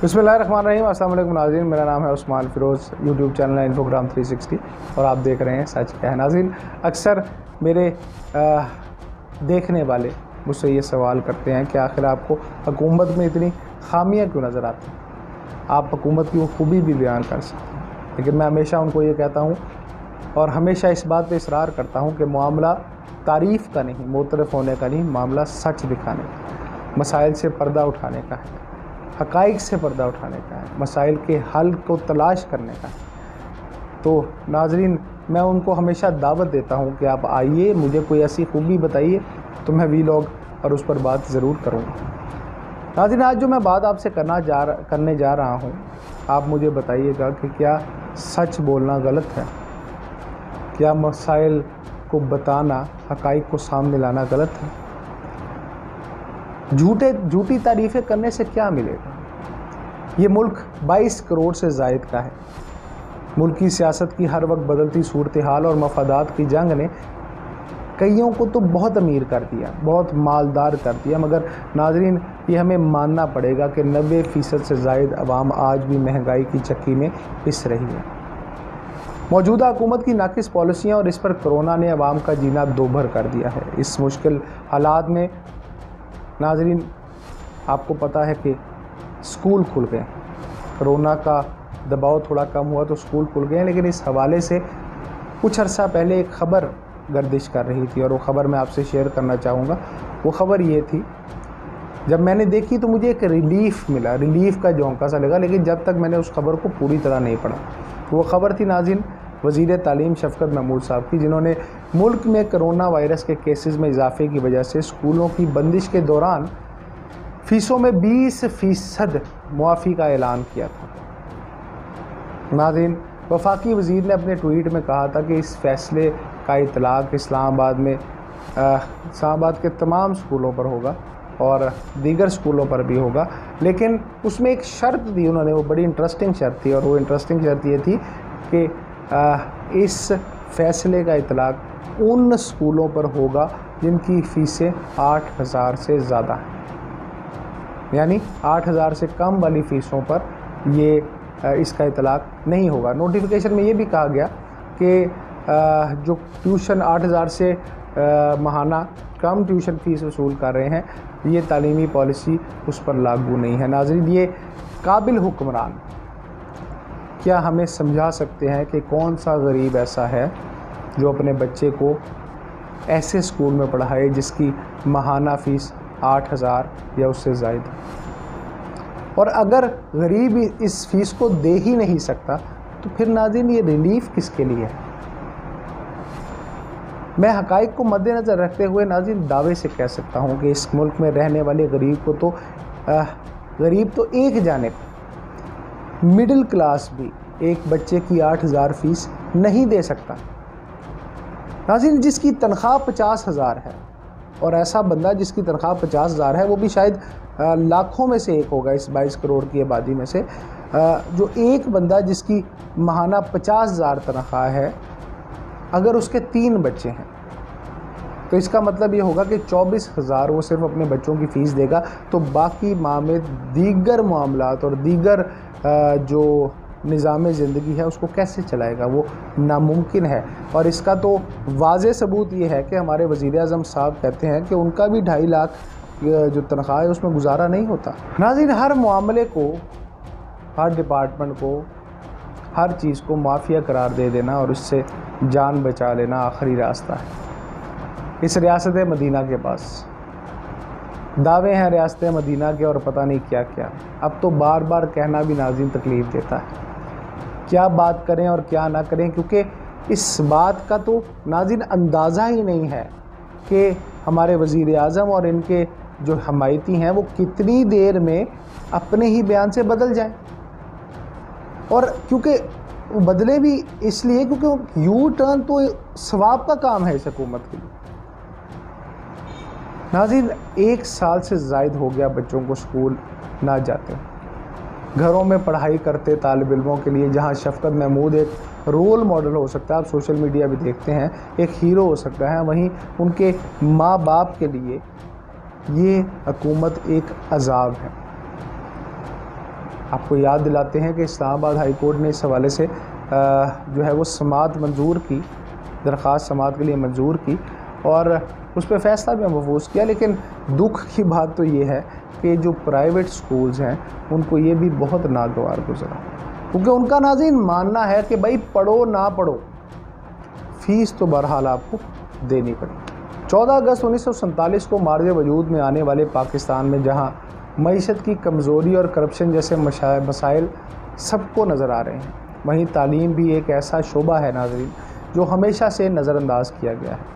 बिस्मिल्लाहिर्रहमानिर्रहीम। अस्सलाम वालेकुम नाज़रीन, मेरा नाम है उस्मान फ़िरोज़। यूट्यूब चैनल है इन्फोग्राम 360 और आप देख रहे हैं सच क्या है। नाज़रीन, अक्सर मेरे देखने वाले मुझसे ये सवाल करते हैं कि आखिर आपको हुकूमत में इतनी खामियां क्यों नज़र आती हैं। आप हुकूमत की वो खूबी भी बयान कर सकते हैं, लेकिन मैं हमेशा उनको ये कहता हूँ और हमेशा इस बात पे इसरार करता हूँ कि मामला तारीफ़ का नहीं, मोतरफ़ होने का नहीं, मामला सच दिखाने का, मसाइल से पर्दा उठाने का है, हक़ाइक़ से पर्दा उठाने का है, मसाइल के हल को तलाश करने का है। तो नाज़रीन, मैं उनको हमेशा दावत देता हूँ कि आप आइए, मुझे कोई ऐसी खूबी बताइए तो मैं वीलॉग और उस पर बात ज़रूर करूँगा। नाज़रीन, आज जो मैं बात आपसे करने जा रहा हूँ, आप मुझे बताइएगा कि क्या सच बोलना गलत है? क्या मसाइल को बताना, हक़ाइक़ को सामने लाना गलत है? झूठी तारीफ़ें करने से क्या मिलेगा? ये मुल्क 22 करोड़ से ज़ायद का है। मुल्क की सियासत की हर वक्त बदलती सूरत हाल और मफादात की जंग ने कईयों को तो बहुत अमीर कर दिया, बहुत मालदार कर दिया, मगर नाज़रीन, ये हमें मानना पड़ेगा कि 90% से ज़ायद अवाम आज भी महंगाई की चक्की में पिस रही है। मौजूदा हुकूमत की नाकिस पॉलिसियाँ और इस पर कोरोना ने अवाम का जीना दोभर कर दिया है। इस मुश्किल हालात में नाज़रीन, आपको पता है कि स्कूल खुल गए, कोरोना का दबाव थोड़ा कम हुआ तो स्कूल खुल गए, लेकिन इस हवाले से कुछ अर्सा पहले एक ख़बर गर्दिश कर रही थी और वो ख़बर मैं आपसे शेयर करना चाहूँगा। वो ख़बर ये थी, जब मैंने देखी तो मुझे एक रिलीफ़ मिला, रिलीफ़ का झोंका सा लगा, लेकिन जब तक मैंने उस ख़बर को पूरी तरह नहीं पढ़ा। वो ख़बर थी नाज़रीन वज़ीर तालीम शफ़क़त महमूद साहब की, जिन्होंने मुल्क में कोरोना वायरस के केसेस में इजाफे की वजह से स्कूलों की बंदिश के दौरान फ़ीसों में 20% मुआफ़ी का ऐलान किया था। नाज़रीन, वफाकी वज़ीर ने अपने ट्वीट में कहा था कि इस फ़ैसले का इतलाक़ इस्लामाबाद के तमाम स्कूलों पर होगा और दीगर स्कूलों पर भी होगा, लेकिन उसमें एक शर्त दी उन्होंने, वो बड़ी इंटरेस्टिंग शर्त थी, और वो इंटरेस्टिंग शर्त ये थी कि इस फ़ैसले का इतलाक़ उन स्कूलों पर होगा जिनकी फ़ीसें 8,000 से ज़्यादा हैं, यानी 8,000 से कम वाली फ़ीसों पर ये इसका इतलाक़ नहीं होगा। नोटिफिकेशन में ये भी कहा गया कि जो ट्यूशन 8,000 से माहाना कम ट्यूशन फ़ीस वसूल कर रहे हैं, ये तालीमी पॉलिसी उस पर लागू नहीं है। नाज़रीन, ये काबिल हुक्मरान क्या हमें समझा सकते हैं कि कौन सा गरीब ऐसा है जो अपने बच्चे को ऐसे स्कूल में पढ़ाए जिसकी माहाना फ़ीस 8,000 या उससे ज़ायद है? और अगर गरीब इस फ़ीस को दे ही नहीं सकता तो फिर नाज़रीन, ये रिलीफ़ किसके लिए है? मैं हक़ाइक़ को मद्देनज़र रखते हुए नाज़रीन दावे से कह सकता हूँ कि इस मुल्क में रहने वाले गरीब को तो गरीब तो एक जानिब, मिडिल क्लास भी एक बच्चे की 8,000 फ़ीस नहीं दे सकता। नाज़रीन, जिसकी तनख्वाह 50,000 है, और ऐसा बंदा जिसकी तनख्वाह 50,000 है वो भी शायद लाखों में से एक होगा इस 22 करोड़ की आबादी में से, जो एक बंदा जिसकी माहाना 50,000 तनख्वाह है, अगर उसके 3 बच्चे हैं तो इसका मतलब ये होगा कि 24,000 वो सिर्फ अपने बच्चों की फ़ीस देगा, तो बाकी माह में दीगर मामलात और दीगर जो निज़ाम ज़िंदगी है उसको कैसे चलाएगा? वो नामुमकिन है। और इसका तो वाज़े सबूत ये है कि हमारे वज़ीर आज़म साहब कहते हैं कि उनका भी 2.5 लाख जो तनख्वाह है उसमें गुजारा नहीं होता। नाज़रीन, हर मामले को, हर डिपार्टमेंट को, हर चीज़ को माफिया करार दे देना और इससे जान बचा लेना आखिरी रास्ता है। इस रियासत मदीना के पास दावे हैं रियासत मदीना के और पता नहीं क्या क्या। अब तो बार बार कहना भी नाज़रीन तकलीफ़ देता है, क्या बात करें और क्या ना करें, क्योंकि इस बात का तो नाज़रीन अंदाज़ा ही नहीं है कि हमारे वज़ीर आज़म और इनके जो हमायती हैं वो कितनी देर में अपने ही बयान से बदल जाएं। और क्योंकि बदले भी इसलिए क्योंकि यू टर्न तो सवाब का काम है इस हुकूमत के लिए। नाज़रीन, 1 साल से ज़ायद हो गया बच्चों को स्कूल ना जाते, घरों में पढ़ाई करते तालिब इल्मों के लिए, जहां शफ़क़त महमूद एक रोल मॉडल हो सकता है, आप सोशल मीडिया भी देखते हैं, एक हीरो हो सकता है, वहीं उनके माँ बाप के लिए ये हुकूमत एक अज़ाब है। آپ کو یاد دلاتے ہیں کہ اسلام آباد ہائی کورٹ نے اس حوالے سے جو ہے وہ سماعت منظور کی، درخواست سماعت کے لیے منظور کی اور اس پہ فیصلہ بھی محفوظ کیا. لیکن دکھ کی بات تو یہ ہے کہ جو پرائیویٹ سکولز ہیں ان کو یہ بھی بہت ناگوار گزرا، کیونکہ ان کا ناظرین ماننا ہے کہ بھائی پڑھو نہ پڑھو فیس تو بہرحال آپ کو دینی پڑے. 14 اگست 1947 کو مارج وجود میں آنے والے پاکستان میں جہاں معیشت کی کمزوری اور کرپشن جیسے مسائل سب کو نظر آ رہے ہیں، وہیں تعلیم بھی ایک ایسا شعبہ ہے ناظرین جو ہمیشہ سے نظر انداز کیا گیا ہے.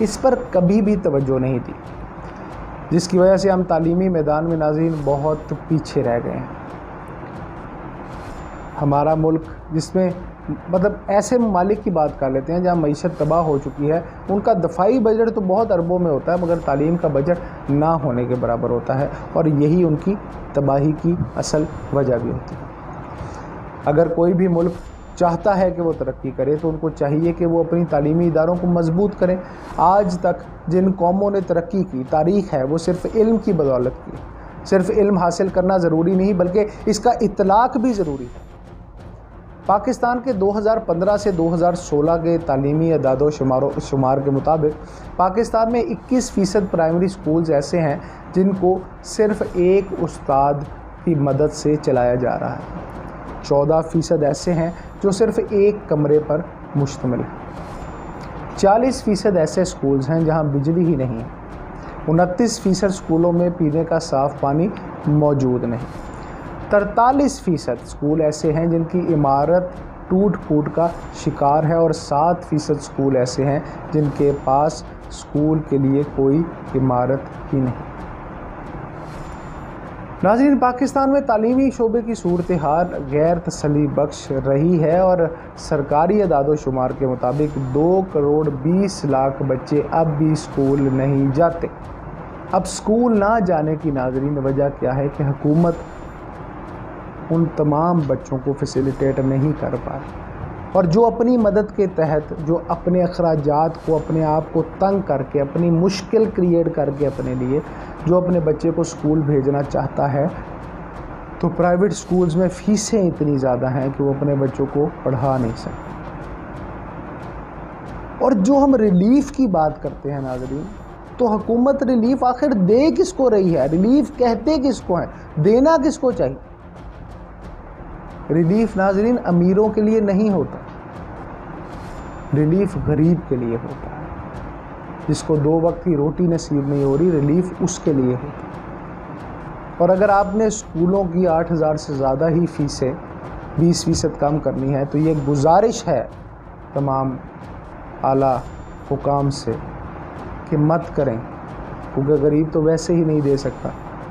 اس پر کبھی بھی توجہ نہیں دی، جس کی وجہ سے ہم تعلیمی میدان میں ناظرین بہت پیچھے رہ گئے ہیں. ہمارا ملک جس میں مطلب ایسے ممالک کی بات کر لیتے ہیں جہاں معیشت تباہ ہو چکی ہے، ان کا دفاعی بجٹ تو بہت اربوں میں ہوتا ہے مگر تعلیم کا بجٹ نہ ہونے کے برابر ہوتا ہے، اور یہی ان کی تباہی کی اصل وجہ بھی ہوتی ہے. اگر کوئی بھی ملک چاہتا ہے کہ وہ ترقی کرے تو ان کو چاہیے کہ وہ اپنی تعلیمی اداروں کو مضبوط کریں. آج تک جن قوموں نے ترقی کی تاریخ ہے وہ صرف علم کی بدولت کی. صرف علم حاصل کرنا ضروری نہیں بلکہ اس کا اطلاق بھی ضروری ہے. پاکستان کے 2015 سے 2016 کے تعلیمی اعداد و شمار کے مطابق پاکستان میں 21% پرائمری سکولز ایسے ہیں جن کو صرف ایک استاد کی مدد سے چلایا جا رہا ہے. 14% ایسے ہیں جو صرف ایک کمرے پر مشتمل ہیں. 40% ایسے سکولز ہیں جہاں بجلی ہی نہیں ہے. 29% سکولوں میں پینے کا صاف پانی موجود نہیں. 43% سکول ایسے ہیں جن کی عمارت ٹوٹ پھوٹ کا شکار ہے اور 7% سکول ایسے ہیں جن کے پاس سکول کے لیے کوئی عمارت ہی نہیں. ناظرین، پاکستان میں تعلیمی شعبے کی صورتحال غیر تسلی بخش رہی ہے اور سرکاری اعداد و شمار کے مطابق 2 کروڑ 20 لاکھ بچے اب بھی سکول نہیں جاتے. اب سکول نہ جانے کی ناظرین وجہ کیا ہے کہ حکومت ان تمام بچوں کو فیسیلیٹیٹ نہیں کر پا رہی، اور جو اپنی مدد کے تحت جو اپنے اخراجات کو اپنے آپ کو تنگ کر کے اپنی مشکل کریٹ کر کے اپنے لیے جو اپنے بچے کو سکول بھیجنا چاہتا ہے، تو پرائیویٹ سکولز میں فیسیں اتنی زیادہ ہیں کہ وہ اپنے بچوں کو پڑھا نہیں سکتے. اور جو ہم ریلیف کی بات کرتے ہیں ناظرین، تو حکومت ریلیف آخر دے کس کو رہی ہے؟ ریلیف کہتے کس کو ہیں؟ دینا کس کو چاہیے؟ ریلیف ناظرین امیروں کے لیے نہیں ہوتا، ریلیف غریب کے لیے ہوتا ہے. جس کو 2 وقت کی روٹی نصیب نہیں ہو رہی، ریلیف اس کے لیے ہوتا ہے. اور اگر آپ نے اسکولوں کی 8,000 سے زیادہ ہی فیسیں 20% کم کرنی ہے تو یہ گزارش ہے تمام اعلیٰ حکام سے کہ مت کریں، کیونکہ غریب تو ویسے ہی نہیں دے سکتا،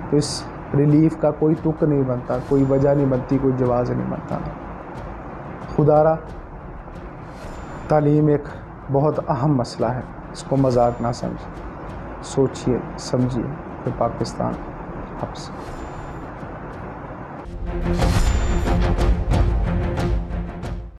تو اس ریلیف کا کوئی تک نہیں بنتا، کوئی وجہ نہیں بنتی، کوئی جواز نہیں بنتا. خدا را تعلیم ایک بہت اہم مسئلہ ہے، اس کو مذاق نہ سمجھیں، سوچئے سمجھیے کہ پاکستان آپ سے